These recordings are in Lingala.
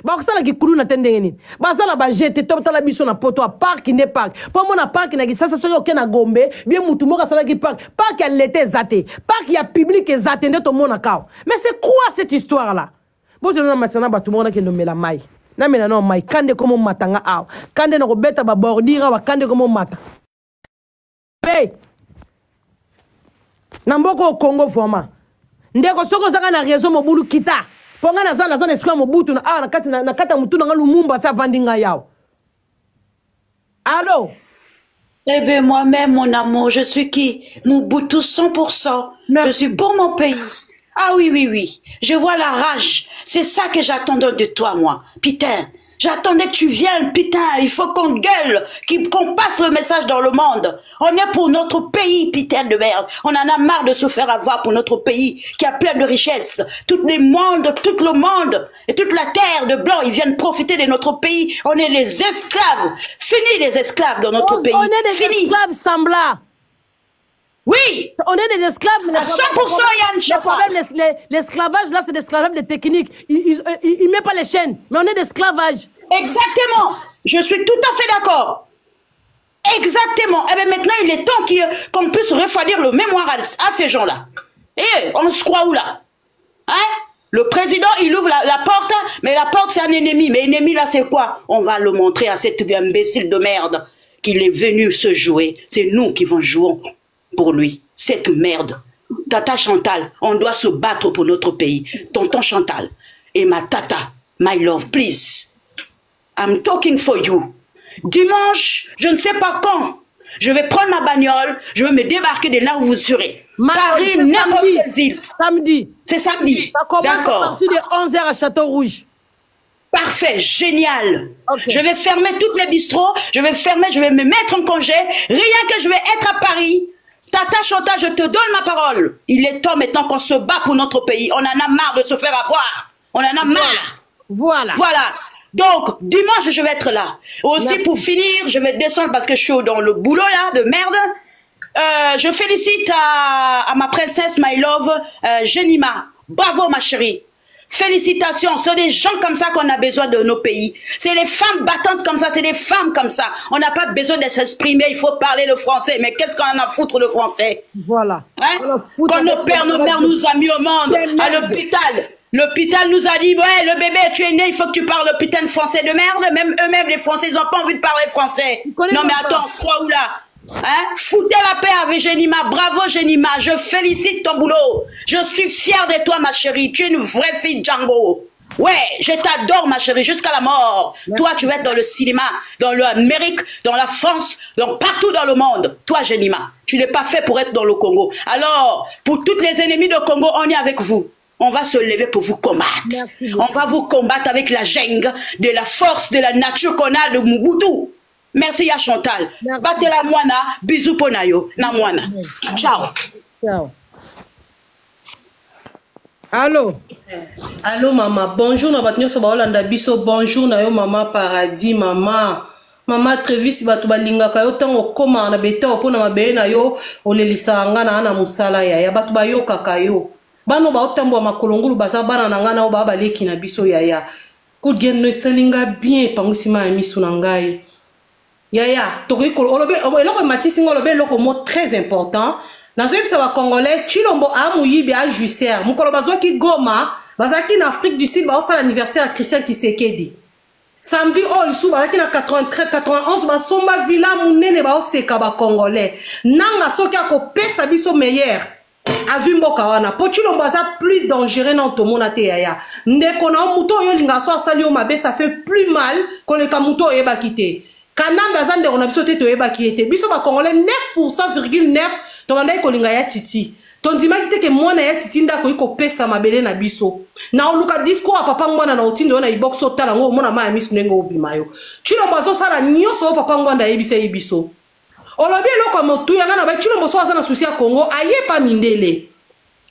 bakosala kikulu na tendenge nini bazala bajete totala biso na poto a park ne park po mona park na kisasa soki oke na Gombe bien mutu moko asalaki park ya lete ezate park ya public ezate nde tomona kao. Mais c'est quoi cette histoire là? Bo je na matana batu mona ke nomela mai na mena no mai kande komo matanga aw kande na kobeta ba bordira wa kande komo mata hey na mboko o Congo vraiment ndeko soko zaka na réseau mobulu kita ponga na zala zona esprit mobutu na na kata mutu na Lumumba sa vandinga yao. Allô? Eh bien, moi-même, mon amour, je suis qui? Mobutu 100%. Merci. Je suis pour mon pays. Ah oui, oui, oui. Je vois la rage. C'est ça que j'attendais de toi, moi. Putain. J'attendais que tu viennes, putain. Il faut qu'on gueule, qu'on passe le message dans le monde. On est pour notre pays, putain de merde. On en a marre de se faire avoir pour notre pays qui a plein de richesses. Tout le monde et toute la terre de blanc, ils viennent profiter de notre pays. On est les esclaves. Fini les esclaves dans notre pays. On est des esclaves semblables. Oui. On est des esclaves. À 100%, Yann Chapa. L'esclavage, là, c'est l'esclavage de technique. Il ne met pas les chaînes, mais on est d'esclavage. Exactement. Je suis tout à fait d'accord. Exactement. Et bien maintenant, il est temps qu'on puisse refroidir le mémoire à ces gens-là. Et on se croit où là? Hein? Le président, il ouvre la porte, mais la porte, c'est un ennemi. Mais ennemi, là, c'est quoi? On va le montrer à cet imbécile de merde qu'il est venu se jouer. C'est nous qui vont jouer pour lui. Cette merde. Tata Chantal, on doit se battre pour notre pays. Tonton Chantal et ma tata, my love, please. I'm talking for you. Dimanche, je ne sais pas quand, je vais prendre ma bagnole, je vais me débarquer de là où vous serez. Paris, n'importe quelle ville. Samedi. C'est samedi. D'accord. À partir de 11h à Château-Rouge. Parfait, génial. Okay. Je vais fermer toutes les bistrots, je vais me mettre en congé. Rien que je vais être à Paris. Tata Chantal, je te donne ma parole. Il est temps maintenant qu'on se bat pour notre pays. On en a marre de se faire avoir. On en a marre. Voilà. Voilà. Donc, dimanche, je vais être là. Aussi, merci. Pour finir, je vais descendre parce que je suis dans le boulot là, de merde. Je félicite à ma princesse, my love, Jenima. Bravo, ma chérie. Félicitations. C'est des gens comme ça qu'on a besoin de nos pays. C'est les femmes battantes comme ça. C'est des femmes comme ça. On n'a pas besoin de s'exprimer. Il faut parler le français. Mais qu'est-ce qu'on en a à foutre le français? Voilà. Hein? Quand nos pères nous ont mis au monde, à l'hôpital. L'hôpital nous a dit, ouais, le bébé, tu es né, il faut que tu parles le putain de français de merde. Même eux-mêmes, les Français, ils n'ont pas envie de parler français. Non, mais attends, on se croit où là? Hein? Foutez la paix avec Jenima. Bravo, Jenima. Je félicite ton boulot. Je suis fière de toi, ma chérie. Tu es une vraie fille Django. Ouais, je t'adore, ma chérie, jusqu'à la mort. Merci. Toi, tu vas être dans le cinéma, dans l'Amérique, dans la France, dans partout dans le monde. Toi, Jenima, tu n'es pas fait pour être dans le Congo. Alors, pour toutes les ennemis de Congo, on est avec vous. On va se lever pour vous combattre. On va vous combattre avec la jungle, de la force, de la nature qu'on a de Mobutu. Merci à Chantal. Battez la moana, bisous ponayo, na moana. Ciao. Ciao. Allô? Allô, maman. Bonjour, na batnyo so baolanda biso. Bonjour, na yo, maman paradis, maman. Maman Trevis batu balingaka yo tango koma na beta opona mabele na yo olelisa ngana ana musala ya batu bayo kakayo. Bano ba otambwa makolongulu baza bana na ngana o ba baleki na biso yaya. Kudien no selinga bien pangusima ya misu na ngai. Yaya, toriko olobe eloko matisi ngolobe eloko mot très important. Nazo yebisa ba congolais chilombo amuyibi a juicer. Mukolo bazwa ki Goma, bazaki na Afrique du Sud ba osala anniversaire à Christian Tshisekedi. Samedi all sou bazaki na 93 91 ba somba villa munene ba oseka ba congolais. Nanga soki akopesa biso meilleur. Azumbo kawana pochilombo aza plus dangereux na tomona te yaya ndeko na muto yo linga so asali o mabe ça fait plus mal que le kamuto yeba kité kanamba aza ndeko na biso te to yeba kité biso ba congolais 9,9 to bandai ko linga ya titi to ndima kité ke mwana ya titi ndako iko pesa mabele na biso na oluka discours a papa ngwana na otindo na iboxo tala ngo mona ma misu nengo obimayo chilombo azo sala nyoso papa ngwana yebisa yibiso olobi eloko motu yanga na ba chilombo so aza na souci ya Congo aye pa mindele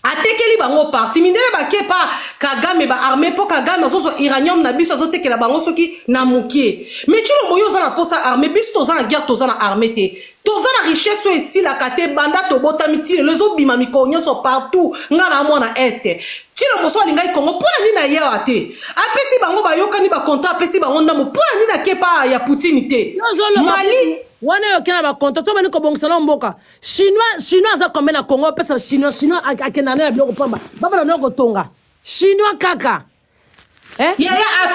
atekeli bango parti mindele bakie pa Kagame ba armée po Kagame so iranium na biso zo tekela bango soki na mukie mais chilombo yo za na posa armée biso to za na guerre to za na armée te to za na richesse ici la kate banda to bota mitile les obima mikonyo so partout ngana mona est Chilombo so alingai Congo pona nini na yewa te. Apesi bango bayokani ba contrat apesi bango ndamo pona nini na kepa ya Poutine te. Mali wana yokena ba contrat to bani ko bongsana mboka. Chinois za combien na Congo pesa chinois akena na biloko pamba. Baba na ko tonga. Chinois kaka. Ya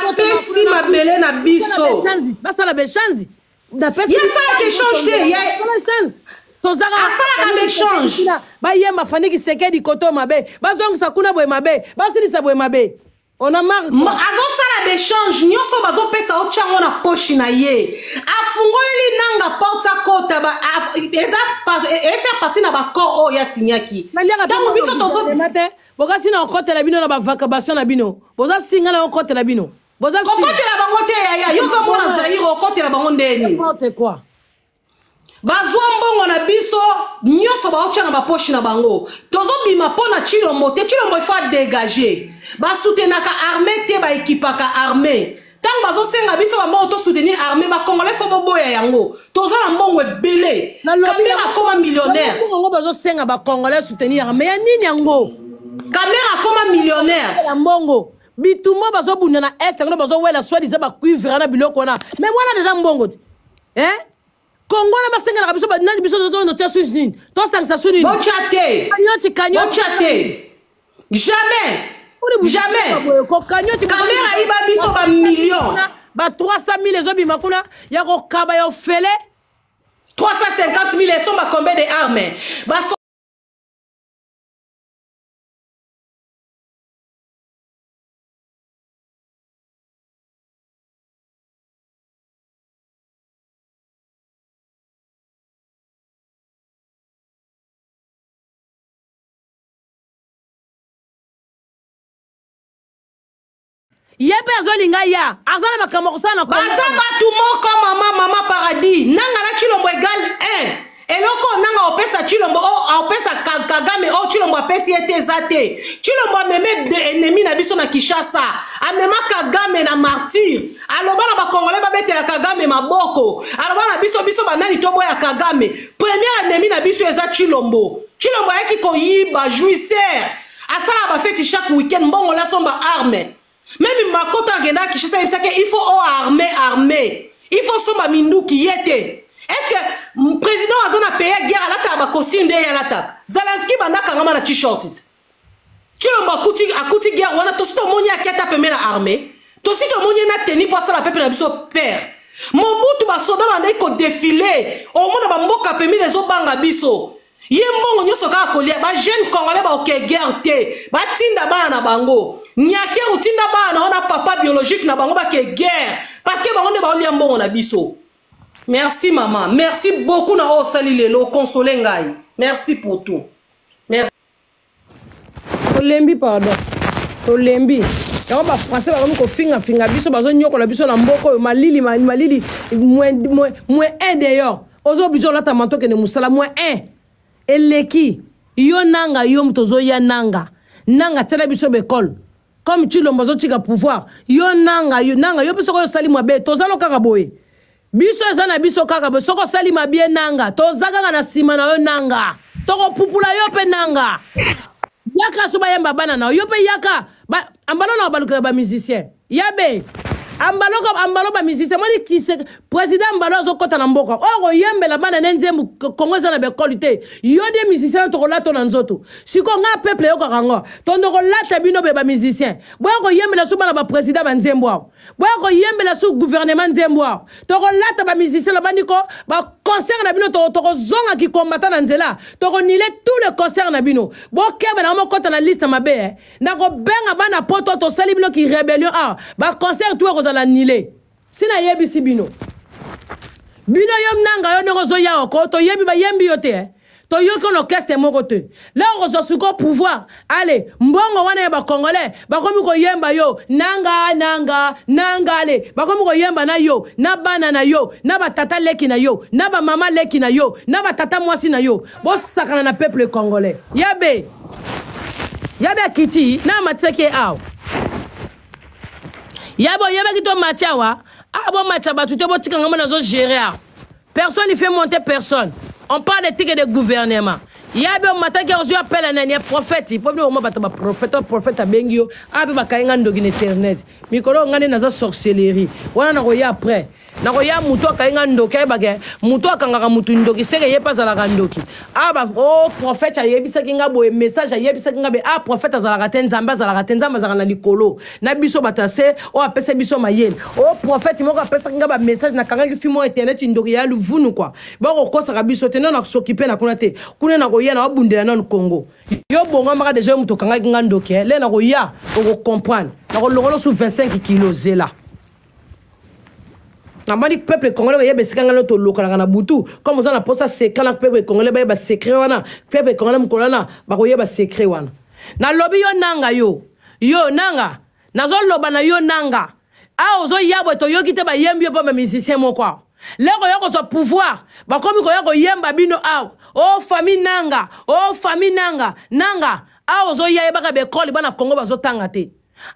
apesi mabele na biso. Basa la bechanzi. Ya ça qui change te. Ya chance. Tozaka asala ka échange. Ba yemba fani ki seke di koto mabe. Ba zongu sakuna boy mabe. Ba sili sa boy mabe. On a marre. Azo sala d'échange. Nyoso bazo pesa o chango na poche na ye. Afungoli nanga porta kota ba faire partie na ba corps o ya signaki. Tango biso tozo boga sina okote la bino na ba vacabation na bino. Boza singa na okote la bino. Boza singa. Okote la bango te ya. Yozo mona zaire okote la bango ndeni. N'importe quoi. Bazwa mbongo na biso nyoso baocha na bapoche na bango tozo bima pona Chilombo te Chilombo il faut dégager ba soutenaka armée te ba équipaka armée tant bazo senga biso ba moto soutenir armée ba congolais fo boboya yango tozo na mbongo ebele caméra comme millionnaire ngo bazo senga ba congolais soutenir armée ya nini yango caméra comme millionnaire la mbongo bitumbo bazo bunda na est ngo bazo wela swadi za ba cuivre na biloko na mais moi déjà mbongo Congo na basenga na biso ba nani biso no tia Suisse nini to sangsa suni bochate bochate jamais ko kanyoti caméra iba biso ba million ba 300,000 ezobi makuna ya ko kaba yo fele 350,000 sont ba combien de armes ba Yebe azolinga ya azana makamoko sana kwa baza batu moko mama paradis nanga na Chilombo égal 1 eloko nanga opesa Chilombo opesa Kagame Chilombo apesi ete zate Chilombo meme de ennemi na biso na Kinshasa amema Kagame na martyr aloba na ba congolais babetela Kagame maboko aloba na biso banani tobo ya Kagame premier ennemi na biso eza Chilombo yaki ko yiba jouisseur asala ba fête chaque week-end mbongo la somba arme. Même Makoto Agenda qui il faut armer. Il faut somba mindu qui était. Est-ce que le président a payé guerre à l'attaque à costume de l'attaque? Zelensky banda kangama na t-shirt. Tu le akuti guerre wana to sto moni aketa pemé na armée. To si to moni na teni pour ça la peuple na biso père. Mobutu ba soda banda ko défiler. Au monde ba mboka pemé les obanga biso. Yembongo nyoso ka kolia ba jeune congolais ba ok guerre te. Ba tinda bana bango. Nyake utinda bana ona papa biologique na bango ba ke guerre parce que bango ne ba olia mbongo na biso. Merci maman, merci beaucoup na osali lelo consoler ngai. Merci pour tout. Merci. Olembi pardon. Olembi. Yango ba français ba ko finga biso bazo nyoko la biso na mboko malili moins 1 d'ailleurs. Ozo biso la tamanto ke ne musala moins 1. Eleki yo nanga yo mtozo ya nanga tela biso bekol comme Chilombo zo tika pouvoir yo nanga yo biso ko sali mabe tozalo kaka boye biso ezana biso kaka boye soko sali mabie nanga tozaka na sima na yo nanga toko pupula yo pe nanga yaka suba yamba bana na yo pe yaka ambalo na balukela ba musicien yabe ambalo ba musicien moni kise président ambalo zo kota na mboka oko yembe la bana nenzembu Congo za na be qualité yo de musicien to kolata na nzoto siko nga peuple yo kakanga tondo kolata bino be ba musicien boyako yembe la suba na ba président ba nzembo boyako yembe la su gouvernement nzembo to kolata ba musicien la bandiko ba concert na bino to zonga ki combattant na nzela to konile tout le concert na bino bokeba na mo kota na liste mabe na ko benga bana poto to sali bino ki rébellion ba concert tout la nile sina yebi si bino yom nanga yo negozo ya oko to yebi ba yembi yote to yoko l'orchestre moko te là on reçoit suko pouvoir allez mbongo wana ya ba congolais ba komi ko yemba yo nanga ale ba komi ko yemba na yo na bana na yo na ba tata leki na yo na ba mama leki na yo na ba tata mwasi na yo bo sakana na peuple congolais yabe kiti na matseke aw Yabo kito matiawa abo mataba tout bo tika ngama nazo gérer personne ne fait monter personne on parle de tique de gouvernement yabe mataki ozo appelle nani prophète po no mabata ba prophète abengio abi bakainga ndogi na internet mikolo ngane naza sorcellerie wana na koya après na koya muto akainga ndoki bage muto akangaka mutu ndoki seke ye pazala ka ndoki aba o prophète ayebisa kinga boye message ayebisa kinga be prophète azala ka nzambe azala ka nzambe azala na likolo na biso batase o apesa biso mayele o prophète moko apesa kinga ba message na kanga ki fimo internet ndoki ya luvunu kwa bako kosa ka biso te na s'occuper na kuna te kuna na koya na bundela na Congo yo bonga maka déjà muto kanga kinga ndoki le na koya o comprendre na ko longolo sous 25 kg zela. Namani peuple congolais yebe sikanga loto lokala na butu comme ça na posa secret na peuple congolais ba secret wana peuple congolais mkolana ba ko yeba secret wana na lobi yo nanga yo nanga nazo loba na yo nanga a ozo yabo to yo kite ba yembi ba musicien moko leko yako so pouvoir ba komi ko yako yemba bino a o famille nanga nanga a ozo yeba ka be koli bana Congo bazo tanga te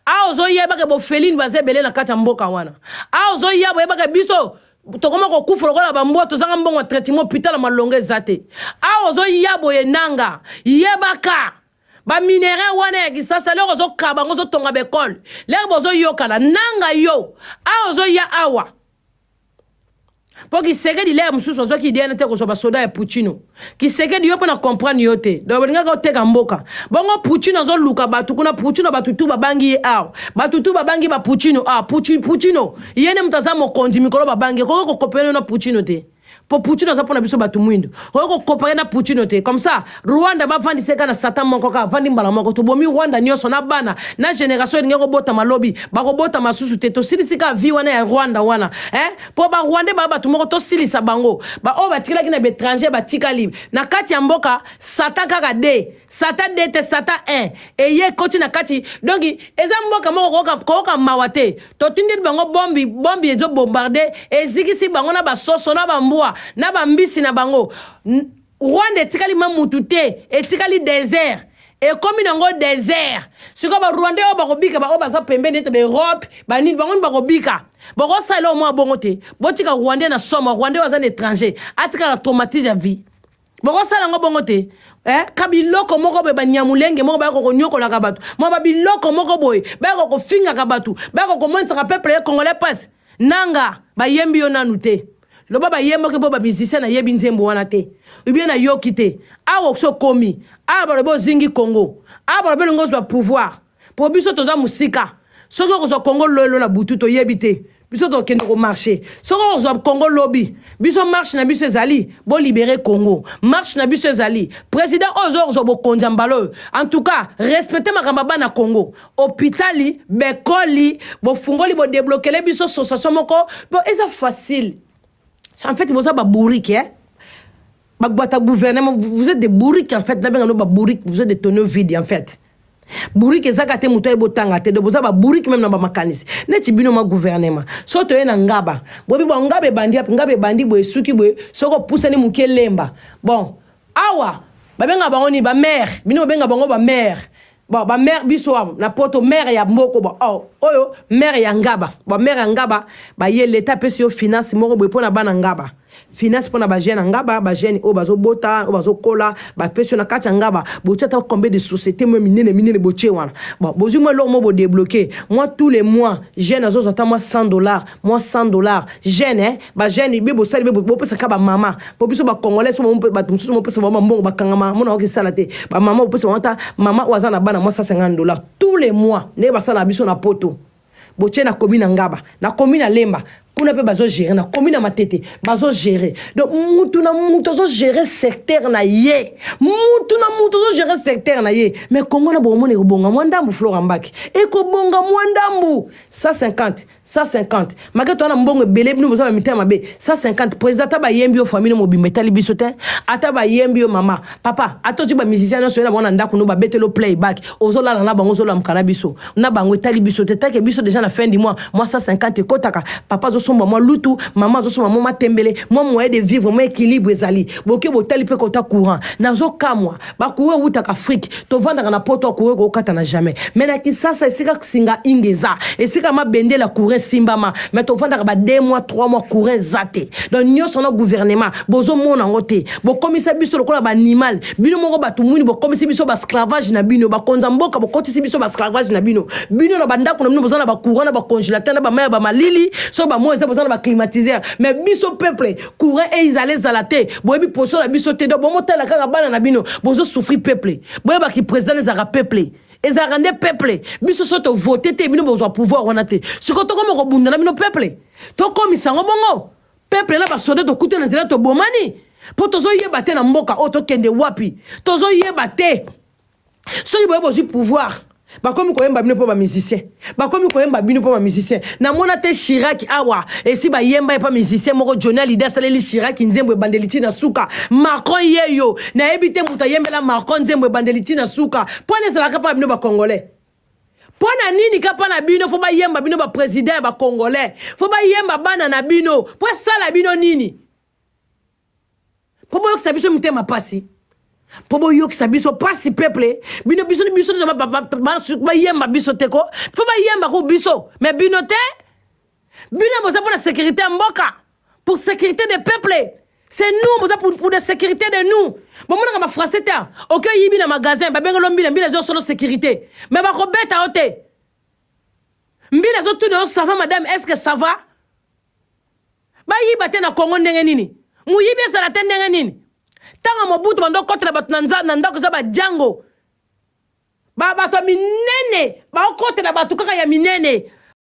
a ozo yeba ke bo feline baze belé na kata mboka wana a ozo yeba ke biso tokoma ko kufuro ko la bambo to zanga mbongo traitement hôpital malonge zate a ozo yabo ye nanga yebaka ba minéraux wana ya kisasa leko zo kabango zo tonga be kol leko zo yokana nanga yo a ozo ya awa pour qui sait que il est mususu zo ki diana te ko so ba soda ya Puccino qui sait que yo pona comprendre yote do bolinga ko te kamboka bongo Puccino zo luka batu kuna Puccino batu tu babangi aw batu tu babangi ba Puccino Puccino yene mtazamo kondi mikolo babangi ko kopene na Puccino te pour Puccino za pona biso batu mwindo ko kopene na Puccino te comme ça Rwanda ba vandi seka na Satan moko ka vandi mbala moko to bomi Rwanda nyoso na bana na génération ngeko bota malobi ba ko bota masusu te to silisika vi wana ya Rwanda wana po ba Rwanda ba batu moko to silisa bango ba o ba tikila kina be étranger ba tika libre na kati ya mboka Satan kaka de Satan de te Satan 1 et ye koti na kati donc eza mboka moko ko mawate to tindi bango bombi ezo bombarder ezikisi bango na ba soso na ba mbwa na ba mbisi na bango Rwanda etikali mamutu te etikali désert et comme nango désert siko ba Rwanda o ba kobika ba o ba za pembeni te be Europe ba nini bango ba kobika boko sala o mwa bongo te botika Rwanda na soma Rwanda was un étranger atika la traumatisme ya vie boko sala ngo bongo te kabiloko moko be banyamulenge moko ba ko nyoko la kabatu mo ba biloko moko boy ba ko finga kabatu ba ko montra peuple congolais passe nanga ba yembi yo nanu te lo baba yembo ke boba musicien na yebi nzembo wana te ubien na yokite awo so komi aba bo zingi Congo aba be ngo zo pouvoir pour biso toza musika soko ko zo Congo lolo na butu to yebite biso to kende ko marcher soko ko zo Congo lobby biso marche na biso ezali bo libérer Congo marche na biso ezali président ozo bo konjambalo en tout cas respecter makamba na Congo hôpitali bekoli bo fungoli bo débloquer les biso association moko bo eza facile. En fait, vous êtes des bourriques, vous êtes des bourriques, en fait. Vous êtes des tonneaux vides, en fait. Bourriques, c'est ça que vous avez des vous avez bourriques même dans ma mécanisme. N'est-ce pas gouvernement? Surtout, vous avez un ngaba. Vous avez un bandi, vous avez un pousse les mouké lemba. Bon, awa, vous avez un mère, vous avez un mère. Bon, ba mère biso na poto mère ya mboko ba oyo mère ya ngaba ba mère ya ngaba ba ye l'état pesi yo finance moko boy pona bana ngaba finance pona ba jeune ngaba ba jeune o bazo bota o bazo kola ba pesi na kati ngaba bo tata combien de sociétés mo minene bo tché wana bon bozu mo lo mo bo débloquer moi tous les mois jeune azo zata moi $100 moi $100 jeune ba jeune bi bo sali bi bo pesa ka ba mama bo biso ba congolais so mo ba tumsu mo pesa ba mbongo ba kangama mo na oki salate ba mama bo pesa wata mama wazana bana moi $150 tous les mois ne ba sala biso na poto bo tché na commune ngaba na commune lemba kuna pe bazo gérer na commune matete bazo gérer donc mutu zo gérer secteur na ye mutu zo gérer secteur na ye mais Congo na bomone ko bonga mwandambu Florent Mbaki e ko bonga mwandambu 150 maketo na mbongo belé bino boza mitema be 150 président taba yembi yo famille mo bimetali bisote ataba yembi yo mama papa atoti ba musicien na so na bona ndako no ba betelo playback ozola na bango zola mkana biso na bango etali bisote take biso déjà na fin du mois moi 150 kotaka papa zo somba moi lutu maman zo somba moi tembele moi moyen de vivre moi équilibre ezali boke botali pe kota courant nazo kamwa ba courir wuta ka Afrique to vanda na poto courir ko kata na jamais mais na kisasa esika singa ingeza esika ma bende la courir simbama mais to vanda ba 2 mois 3 mois courir zate donc nyoso na gouvernement bozo mona ngote bo komisa biso lokola ba animal bino moko batu muni bo komisa biso ba esclavage na bino ba konza mboka bo kotisi biso ba esclavage na bino na banda kuna bino bozana ba courant na ba congélateur na ba maya ba malili so ba mo eza bozana ba climatiseur mais biso peuple courant et ils allaient zalater boyebi poso la biso te do bo motala kaka bana na bino bozo souffrir peuple boyeba ki président les ara peuple les arandais peuple biso soto voter te bino bozo pouvoir wana te sikoto ko moko bunda na bino peuple to komisango bongo peuple na ba soda to kuta na tela to bomani po tozo yeba te na mboka o to kende wapi tozo yeba te so yibo bozo pouvoir ba komi ko yemba bino po ba musicien ba komi ko yemba bino po ba musicien na mona te Chirac awa et si ba yemba pa musicien moko Johnny leader saleli Chirac nzembo bandeliti na suka Macron yeyo na ebite muta yembela Macron nzembo bandeliti na suka pone sala ka pa bino ba congolais pona nini ka pa na bino fo ba yemba bino ba président ba congolais fo ba yemba bana na bino po sala bino nini po boyo sabiso mutema pasi Pobo yok sa biso pasi peuple bino biso ba yemba biso teko fo ba yemba ko biso mais bino te bino boza pour la sécurité mboka pour sécurité des peuples c'est nous boza pour la sécurité de nous bon mona ka français ta OK yibi na magasin ba bengelo mbila zo solo sécurité mais ba ko beta ote mbila zo tout ça va madame est-ce que ça va ba yiba te na Congo ndenge nini mu yibi sa la te ndenge nini tanga mobutu bando kote batu na ndako za ba jango ba bato minene ba kote na batu kaka ya minene